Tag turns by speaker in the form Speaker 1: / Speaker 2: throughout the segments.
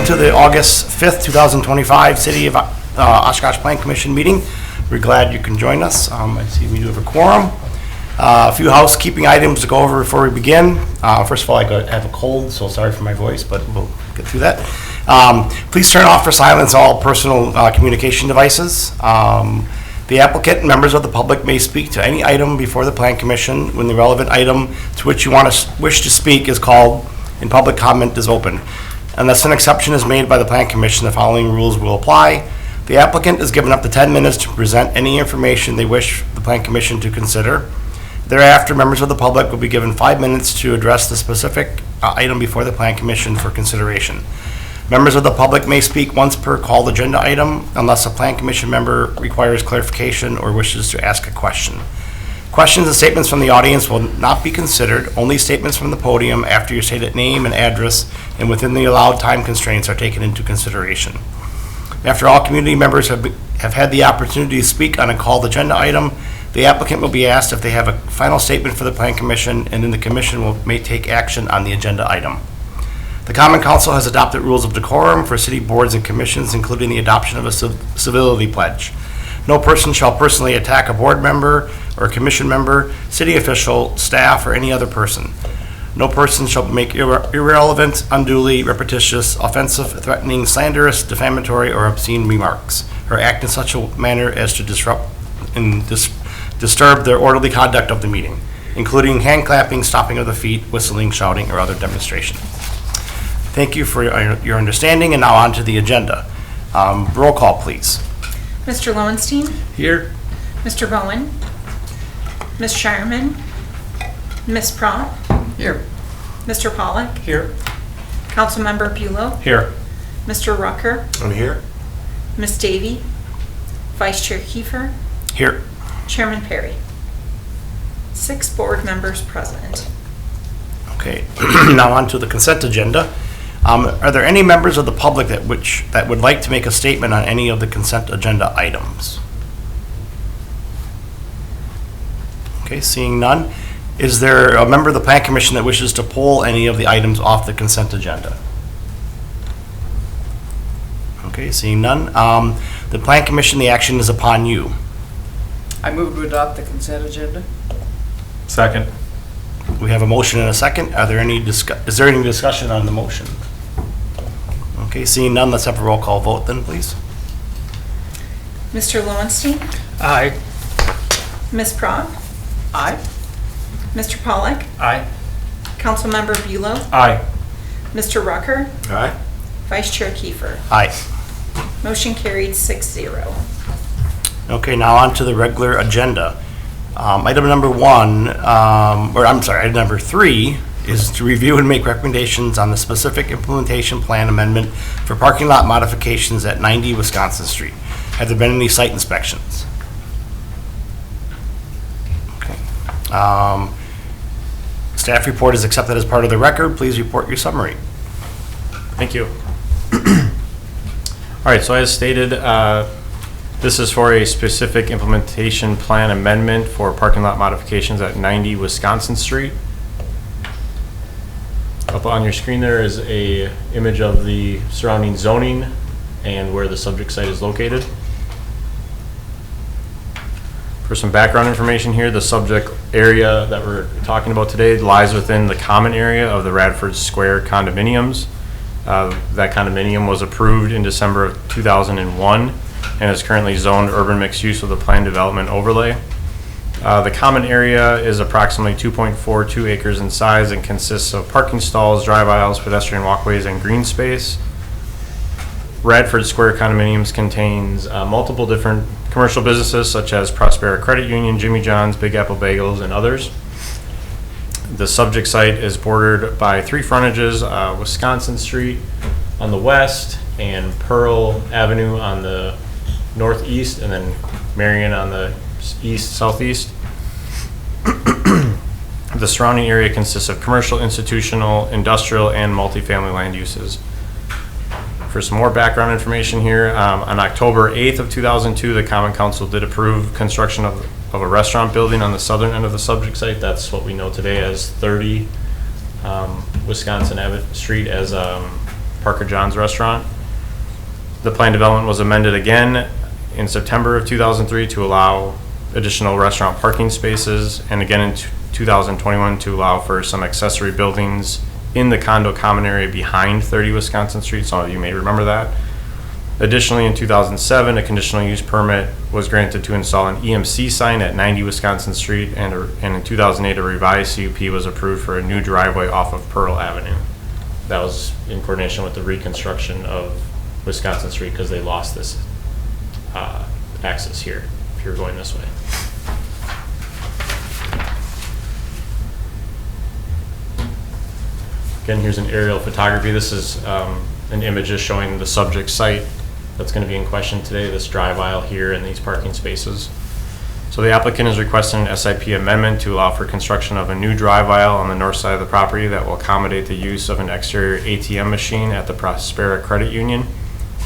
Speaker 1: to the August 5th, 2025 City of Oshkosh Plan Commission meeting. We're glad you can join us. I see we do have a quorum. A few housekeeping items to go over before we begin. First of all, I have a cold, so sorry for my voice, but we'll get through that. Please turn off or silence all personal communication devices. The applicant and members of the public may speak to any item before the Plan Commission when the relevant item to which you wish to speak is called and public comment is open. Unless an exception is made by the Plan Commission, the following rules will apply. The applicant is given up to 10 minutes to present any information they wish the Plan Commission to consider. Thereafter, members of the public will be given 5 minutes to address the specific item before the Plan Commission for consideration. Members of the public may speak once per called agenda item unless a Plan Commission member requires clarification or wishes to ask a question. Questions and statements from the audience will not be considered. Only statements from the podium after your stated name and address and within the allowed time constraints are taken into consideration. After all community members have had the opportunity to speak on a called agenda item, the applicant will be asked if they have a final statement for the Plan Commission, and then the Commission may take action on the agenda item. The Common Council has adopted rules of decorum for city boards and commissions, including the adoption of a civility pledge. No person shall personally attack a board member or a commission member, city official, staff, or any other person. No person shall make irrelevant, unduly repetitious, offensive, threatening, slanderous, defamatory, or obscene remarks, or act in such a manner as to disrupt and disturb the orderly conduct of the meeting, including hand clapping, stomping of the feet, whistling, shouting, or other demonstration. Thank you for your understanding, and now on to the agenda. Roll call, please.
Speaker 2: Mr. Lowenstein?
Speaker 1: Here.
Speaker 2: Mr. Bowen? Ms. Shireman? Ms. Pratt?
Speaker 3: Here.
Speaker 2: Mr. Pollack?
Speaker 1: Here.
Speaker 2: Councilmember Bulow?
Speaker 1: Here.
Speaker 2: Mr. Rucker?
Speaker 1: I'm here.
Speaker 2: Ms. Davy? Vice Chair Kiefer?
Speaker 1: Here.
Speaker 2: Chairman Perry? 6 board members present.
Speaker 1: Okay, now on to the consent agenda. Are there any members of the public that would like to make a statement on any of the consent agenda items? Okay, seeing none. Is there a member of the Plan Commission that wishes to pull any of the items off the consent agenda? Okay, seeing none. The Plan Commission, the action is upon you.
Speaker 3: I move to adopt the consent agenda.
Speaker 4: Second.
Speaker 1: We have a motion and a second. Is there any discussion on the motion? Okay, seeing none, let's have a roll call vote then, please.
Speaker 2: Mr. Lowenstein?
Speaker 4: Aye.
Speaker 2: Ms. Pratt?
Speaker 3: Aye.
Speaker 2: Mr. Pollack?
Speaker 4: Aye.
Speaker 2: Councilmember Bulow?
Speaker 4: Aye.
Speaker 2: Mr. Rucker?
Speaker 1: Aye.
Speaker 2: Vice Chair Kiefer?
Speaker 1: Aye.
Speaker 2: Motion carried 6-0.
Speaker 1: Okay, now on to the regular agenda. Item number 3 is to review and make recommendations on the specific implementation plan amendment for parking lot modifications at 90 Wisconsin Street. Have there been any site inspections? Okay. Staff report is accepted as part of the record. Please report your summary.
Speaker 4: Thank you. All right, so as stated, this is for a specific implementation plan amendment for parking lot modifications at 90 Wisconsin Street. Up on your screen there is a image of the surrounding zoning and where the subject site is located. For some background information here, the subject area that we're talking about today lies within the common area of the Radford Square condominiums. That condominium was approved in December of 2001 and is currently zoned urban mixed use with a planned development overlay. The common area is approximately 2.42 acres in size and consists of parking stalls, drive aisles, pedestrian walkways, and green space. Radford Square condominiums contains multiple different commercial businesses such as Prospera Credit Union, Jimmy John's, Big Apple Bagels, and others. The subject site is bordered by 3 frontages, Wisconsin Street on the west and Pearl Avenue on the northeast, and then Marion on the southeast. The surrounding area consists of commercial, institutional, industrial, and multifamily land uses. For some more background information here, on October 8th of 2002, the Common Council did approve construction of a restaurant building on the southern end of the subject site. That's what we know today as 30 Wisconsin Street as Parker John's Restaurant. The plan development was amended again in September of 2003 to allow additional restaurant parking spaces, and again in 2021 to allow for some accessory buildings in the condo common area behind 30 Wisconsin Street. Some of you may remember that. Additionally, in 2007, a conditional use permit was granted to install an EMC sign at 90 Wisconsin Street, and in 2008, a revised CUP was approved for a new driveway off of Pearl Avenue. That was in coordination with the reconstruction of Wisconsin Street because they lost this access here, if you're going this way. Again, here's an aerial photography. This is an image just showing the subject site that's going to be in question today, this drive aisle here and these parking spaces. So the applicant is requesting an SIP amendment to allow for construction of a new drive aisle on the north side of the property that will accommodate the use of an exterior ATM machine at the Prospera Credit Union.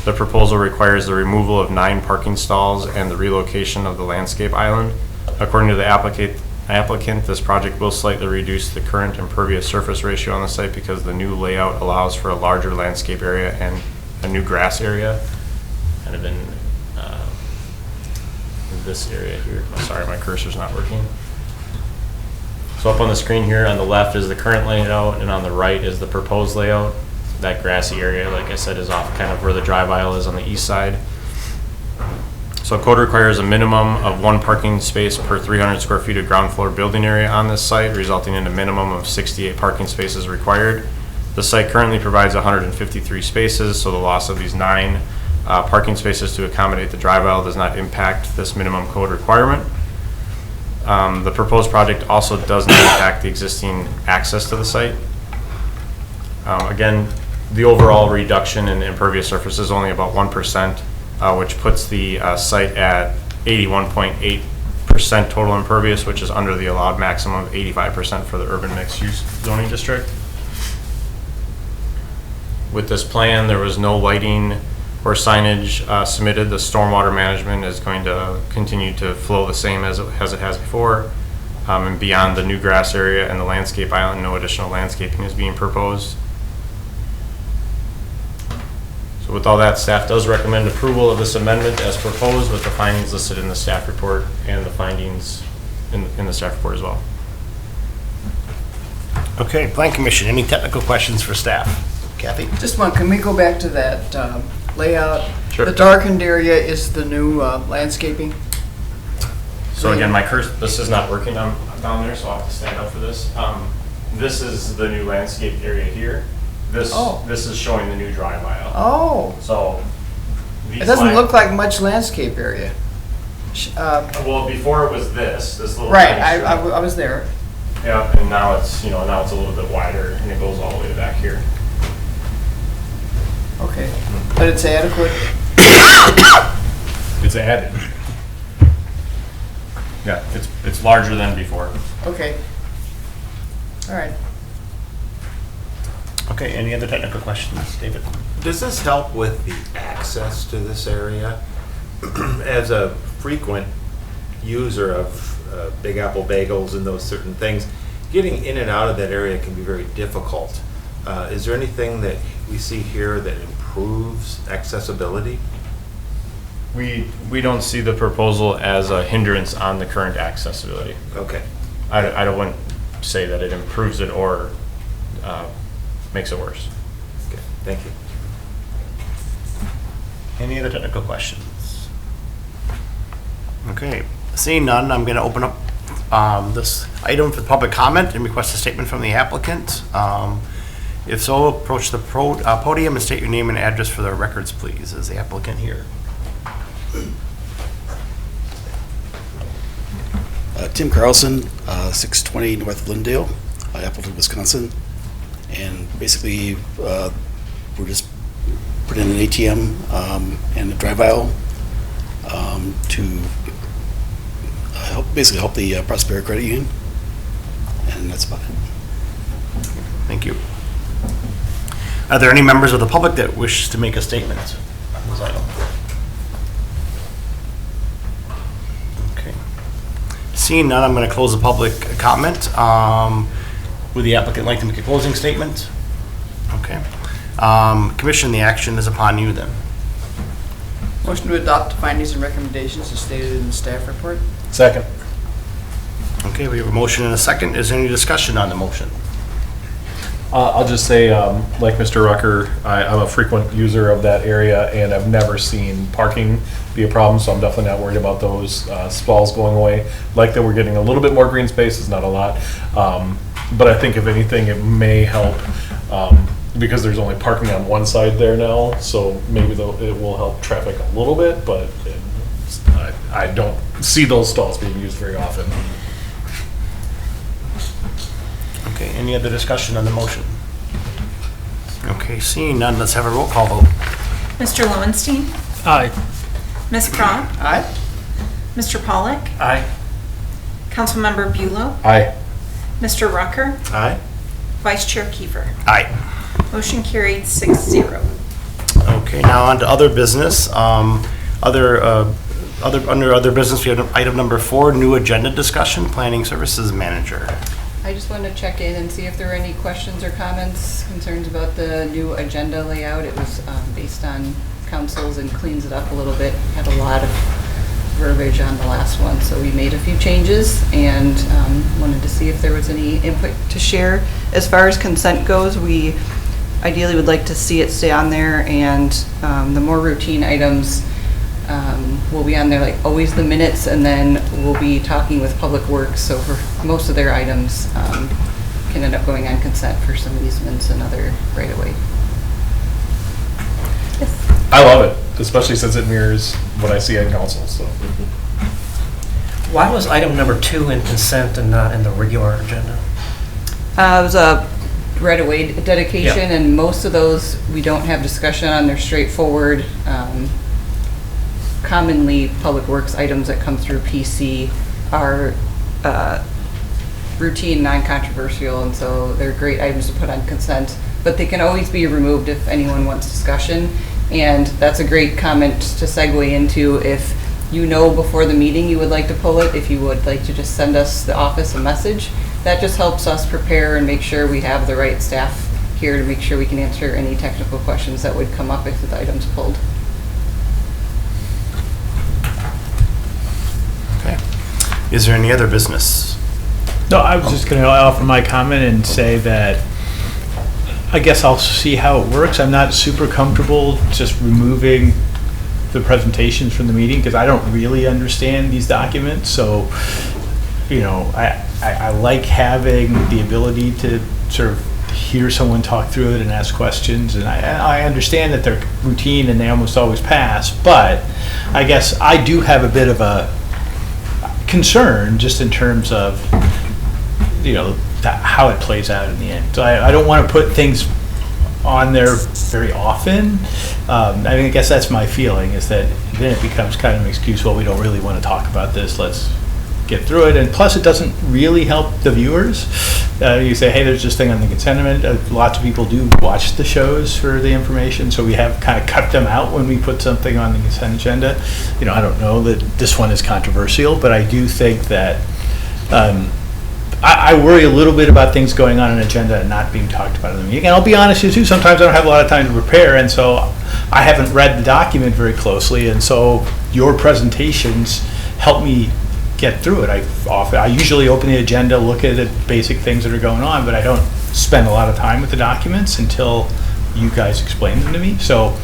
Speaker 4: The proposal requires the removal of 9 parking stalls and the relocation of the landscape island. According to the applicant, this project will slightly reduce the current impervious surface ratio on the site because the new layout allows for a larger landscape area and a new grass area. Kind of in this area here. Oh, sorry, my cursor's not working. So up on the screen here on the left is the current layout, and on the right is the proposed layout. That grassy area, like I said, is off kind of where the drive aisle is on the east side. So code requires a minimum of 1 parking space per 300 square feet of ground floor building area on this site, resulting in a minimum of 68 parking spaces required. The site currently provides 153 spaces, so the loss of these 9 parking spaces to accommodate the drive aisle does not impact this minimum code requirement. The proposed project also does not impact the existing access to the site. Again, the overall reduction in impervious surface is only about 1%, which puts the site at 81.8% total impervious, which is under the allowed maximum of 85% for the urban mixed-use zoning district. With this plan, there was no lighting or signage submitted. The stormwater management is going to continue to flow the same as it has before. And beyond the new grass area and the landscape island, no additional landscaping is being proposed. So with all that, staff does recommend approval of this amendment as proposed with the findings listed in the staff report and the findings in the staff report as well.
Speaker 1: Okay, Plan Commission, any technical questions for staff? Kathy?
Speaker 3: Just one, can we go back to that layout?
Speaker 4: Sure.
Speaker 3: The darkened area is the new landscaping?
Speaker 4: So again, my cursor, this is not working down there, so I'll have to stand up for this. This is the new landscape area here. This is showing the new drive aisle.
Speaker 3: Oh,
Speaker 4: So these
Speaker 3: it doesn't
Speaker 4: lines-
Speaker 3: look like much landscape area.
Speaker 4: Well, before it was this little.
Speaker 3: Right,
Speaker 4: tiny strip.
Speaker 3: I was there.
Speaker 4: Yeah, and now it's, now it's a little bit wider and it goes all the way back here.
Speaker 3: Okay, but it's adequate?
Speaker 4: It's added. Yeah, it's larger than before.
Speaker 3: Okay. All right.
Speaker 1: Okay, any other technical questions, David?
Speaker 5: Does this help with the access to this area? As a frequent user of Big Apple bagels and those certain things, getting in and out of that area can be very difficult. Is there anything that we see here that improves accessibility?
Speaker 4: We don't see the proposal as a hindrance on the current accessibility.
Speaker 5: Okay.
Speaker 4: I don't want to say that it improves it or makes it worse.
Speaker 5: Okay. Thank you.
Speaker 1: Any other technical questions? Okay, seeing none, I'm going to open up this item for public comment and request a statement from the applicant. If so, approach the podium and state your name and address for the records, please. Is the applicant here?
Speaker 6: Tim Carlson, 620 North Glendale, Appleton, Wisconsin. And basically, we're just putting in an ATM and a drive aisle to help the Prospera Credit Union. And that's about it.
Speaker 1: Thank you. Are there any members of the public that wish to make a statement on this item? Okay. Seeing none, I'm going to close the public comment. Would the applicant like to make a closing statement? Okay. Commission, the action is upon you then.
Speaker 3: Motion to adopt the findings and recommendations as stated in the staff report.
Speaker 7: Second.
Speaker 1: Okay, we have a motion and a second. Is there any discussion on the motion?
Speaker 7: I'll just say, like Mr. Rucker, I'm a frequent user of that area, and I've never seen parking be a problem, so I'm definitely not worried about those stalls going away. Like that we're getting a little bit more green space, it's not a lot. But I think if anything, it may help, because there's only parking on one side there now, so maybe it will help traffic a little bit, but I don't see those stalls being used very often.
Speaker 1: Okay, any other discussion on the motion? Okay, seeing none, let's have a roll call vote.
Speaker 2: Mr. Lowenstein?
Speaker 7: Aye.
Speaker 2: Ms. Craw?
Speaker 3: Aye.
Speaker 2: Mr. Pollock?
Speaker 7: Aye.
Speaker 2: Councilmember Bulow?
Speaker 7: Aye.
Speaker 2: Mr. Rucker?
Speaker 5: Aye.
Speaker 2: Vice Chair Kiefer.
Speaker 1: Aye.
Speaker 2: Motion carried 6-0.
Speaker 1: Okay, now on to other business. Under other business, we have item number 4, new agenda discussion, planning services manager.
Speaker 8: I just wanted to check in and see if there were any questions or comments, concerns about the new agenda layout. It was based on councils and cleans it up a little bit. Had a lot of verbiage on the last one, so we made a few changes and wanted to see if there was any input to share. As far as consent goes, we ideally would like to see it stay on there, and the more routine items will be on there, like always the minutes, and then we'll be talking with Public Works, so for most of their items can end up going on consent for some easements and other right-of-way.
Speaker 7: I love it, especially since it mirrors what I see on council, so.
Speaker 9: Why was item number 2 in consent and not in the regular agenda?
Speaker 8: It was a right-of-way dedication,
Speaker 9: Yeah.
Speaker 8: and most of those we don't have discussion on. They're straightforward. Commonly, Public Works items that come through PC are routine, non-controversial, and so they're great items to put on consent, but they can always be removed if anyone wants discussion. And that's a great comment to segue into. If you know before the meeting you would like to pull it, if you would like to just send us, the office, a message, that just helps us prepare and make sure we have the right staff here to make sure we can answer any technical questions that would come up if the item's pulled.
Speaker 1: Okay. Is there any other business?
Speaker 10: No, I was just going to offer my comment and say that I guess I'll see how it works. I'm not super comfortable just removing the presentations from the meeting because I don't really understand these documents. So, you know, I like having the ability to sort of hear someone talk through it and ask questions. And I understand that they're routine and they almost always pass, but I guess I do have a bit of a concern just in terms of, you know, how it plays out in the end. So I don't want to put things on there very often. I mean, I guess that's my feeling, is that then it becomes kind of an excuse, well, we don't really want to talk about this, let's get through it. And plus, it doesn't really help the viewers. You say, hey, there's this thing on the consent amendment. Lots of people do watch the shows for the information, so we have kind of cut them out when we put something on the consent agenda. You know, I don't know that this one is controversial, but I do think that I worry a little bit about things going on an agenda and not being talked about in the meeting. And I'll be honest with you, sometimes I don't have a lot of time to prepare, and so I haven't read the document very closely, and so your presentations help me get through it. I usually open the agenda, look at the basic things that are going on, but I don't spend a lot of time with the documents until you guys explain them to me. So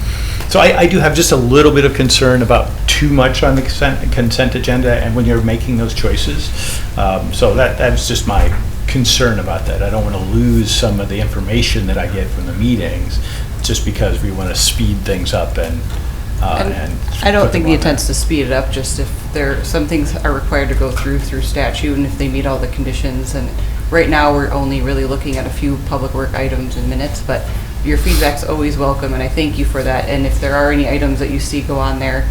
Speaker 10: I do have just a little bit of concern about too much on the consent agenda and when you're making those choices. So that's just my concern about that. I don't want to lose some of the information that I get from the meetings just because we want to speed things up and
Speaker 8: I don't think the intent's to speed it up, just if some things are required to go through statute and if they meet all the conditions. And right now, we're only really looking at a few public work items and minutes, but your feedback's always welcome, and I thank you for that. And if there are any items that you see go on there,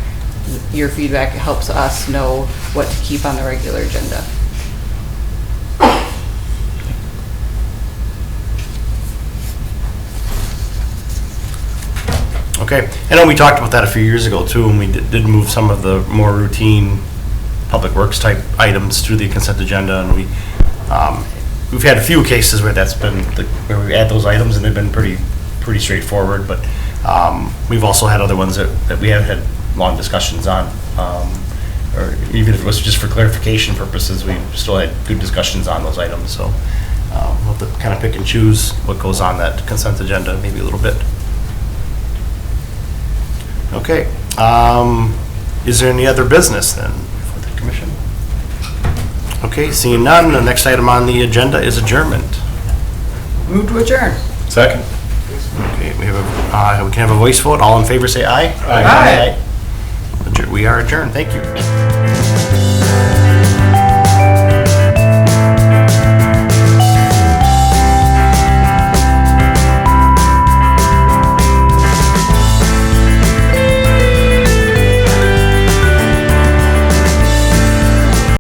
Speaker 8: your feedback helps us know what to keep on the regular agenda.
Speaker 1: Okay, I know we talked about that a few years ago too, and we did move some of the more routine public works type items through the consent agenda, and we've had a few cases where that's been where we add those items and they've been pretty pretty straightforward, but we've also had other ones that we have had long discussions on. Or even if it was just for clarification purposes, we still had good discussions on those items, so we'll have to kind of pick and choose what goes on that consent agenda, maybe a little bit. Okay, is there any other business then for the commission? Okay, seeing none, the next item on the agenda is adjournment.
Speaker 3: Move to adjourn.
Speaker 7: Second.
Speaker 1: Okay, we can have a voice vote. All in favor, say aye.
Speaker 3: Aye.
Speaker 1: We are adjourned. Thank you.